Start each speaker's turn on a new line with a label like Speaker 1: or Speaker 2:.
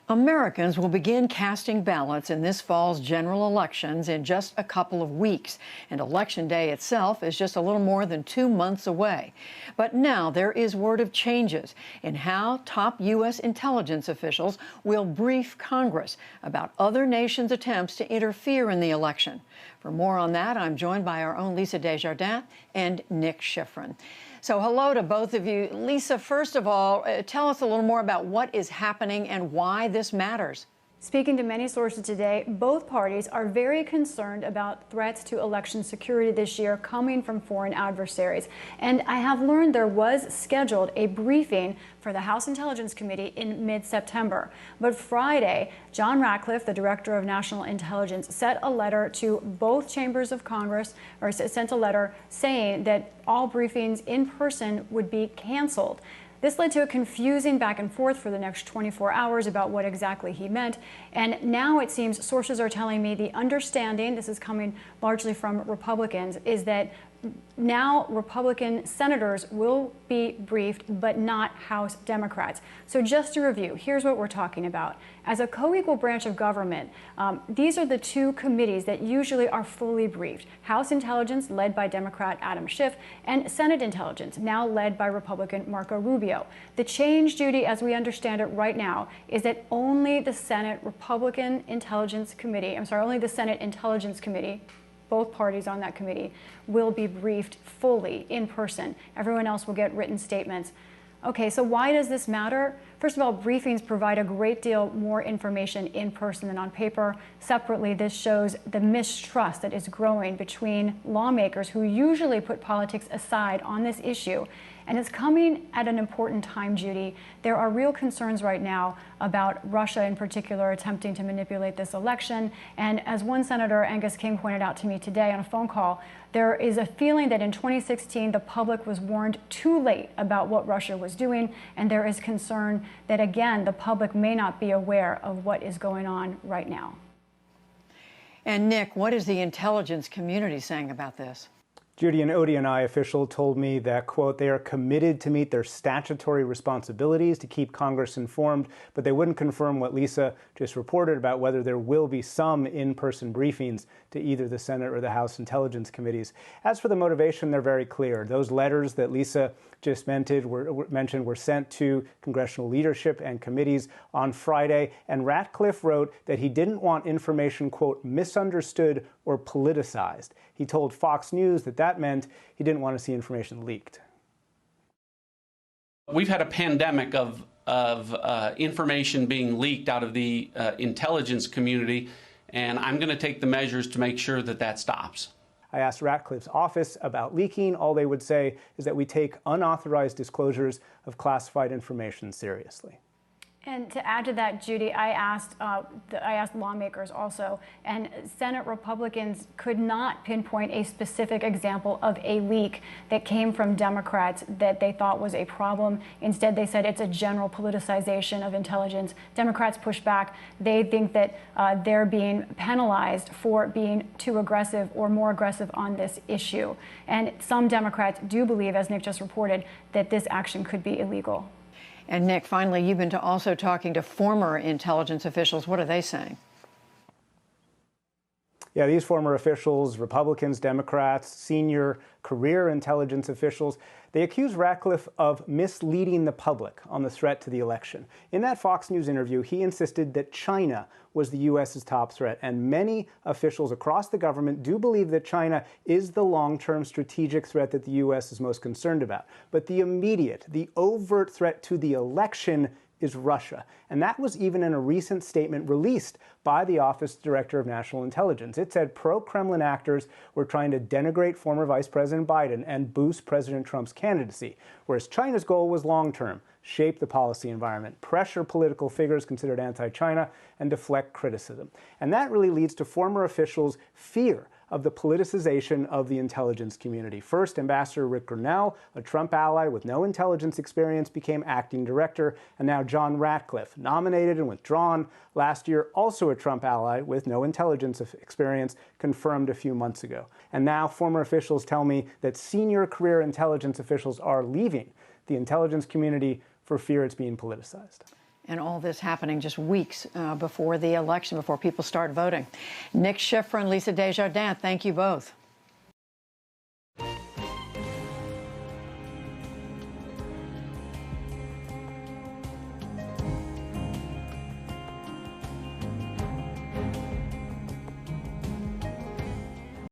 Speaker 1: Americans will begin casting ballots in this fall's general elections in just a couple of weeks, and Election Day itself is just a little more than 2 months away. But now there is word of changes in how top U.S. intelligence officials will brief Congress about other nations' attempts to interfere in the election. For more on that, I'm joined by our own Lisa Desjardins and Nick Schifrin. So hello to both of you. Lisa, first of all, tell us a little more about what is happening and why this matters.
Speaker 2: Speaking to many sources today, both parties are very concerned about threats to election security this year coming from foreign adversaries. And I have learned there was scheduled a briefing for the House Intelligence Committee in mid-September. But Friday, John Ratcliffe, the Director of National Intelligence, sent a letter to both chambers of Congress, or sent a letter saying that all briefings in person would be canceled. This led to a confusing back and forth for the next 24 hours about what exactly he meant. And now it seems sources are telling me the understanding, this is coming largely from Republicans, is that now Republican senators will be briefed, but not House Democrats. So just to review, here's what we're talking about. As a co-equal branch of government, these are the two committees that usually are fully briefed. House Intelligence, led by Democrat Adam Schiff, and Senate Intelligence, now led by Republican Marco Rubio. The change, Judy, as we understand it right now, is that only the Senate Republican Intelligence Committee, only the Senate Intelligence Committee, both parties on that committee, will be briefed fully in person. Everyone else will get written statements. Okay, so why does this matter? First of all, briefings provide a great deal more information in person than on paper. Separately, this shows the mistrust that is growing between lawmakers who usually put politics aside on this issue. And it's coming at an important time, Judy. There are real concerns right now about Russia in particular attempting to manipulate this election. And as one Senator, Angus King, pointed out to me today on a phone call, there is a feeling that in 2016 the public was warned too late about what Russia was doing. And there is concern that, again, the public may not be aware of what is going on right now.
Speaker 1: And Nick, what is the intelligence community saying about this?
Speaker 3: Judy, an ODNI official told me that, quote, they are committed to meet their statutory responsibilities to keep Congress informed, but they wouldn't confirm what Lisa just reported about whether there will be some in-person briefings to either the Senate or the House Intelligence Committees. As for the motivation, they're very clear. Those letters that Lisa just mentioned were sent to congressional leadership and committees on Friday, and Ratcliffe wrote that he didn't want information, quote, misunderstood or politicized. He told Fox News that that meant he didn't want to see information leaked.
Speaker 4: We've had a pandemic of information being leaked out of the intelligence community, and I'm going to take the measures to make sure that that stops.
Speaker 3: I asked Ratcliffe's office about leaking. All they would say is that we take unauthorized disclosures of classified information seriously.
Speaker 2: And to add to that, Judy, I asked lawmakers also, and Senate Republicans could not pinpoint a specific example of a leak that came from Democrats that they thought was a problem. Instead, they said it's a general politicization of intelligence. Democrats push back. They think that they're being penalized for being too aggressive or more aggressive on this issue. And some Democrats do believe, as Nick just reported, that this action could be illegal.
Speaker 1: And Nick, finally, you've been also talking to former intelligence officials. What are they saying?
Speaker 3: Yeah, these former officials, Republicans, Democrats, senior career intelligence officials, they accuse Ratcliffe of misleading the public on the threat to the election. In that Fox News interview, he insisted that China was the U.S.'s top threat, and many officials across the government do believe that China is the long-term strategic threat that the U.S. is most concerned about. But the immediate, the overt threat to the election is Russia. And that was even in a recent statement released by the Office Director of National Intelligence. It said pro-Kremlin actors were trying to denigrate former Vice President Biden and boost President Trump's candidacy, whereas China's goal was long-term: shape the policy environment, pressure political figures considered anti-China, and deflect criticism. And that really leads to former officials' fear of the politicization of the intelligence community. First, Ambassador Rick Grenell, a Trump ally with no intelligence experience, became acting director, and now John Ratcliffe, nominated and withdrawn last year, also a Trump ally with no intelligence experience, confirmed a few months ago. And now former officials tell me that senior career intelligence officials are leaving the intelligence community for fear it's being politicized.
Speaker 1: And all this happening just weeks before the election, before people start voting. Nick Schifrin, Lisa Desjardins, thank you both.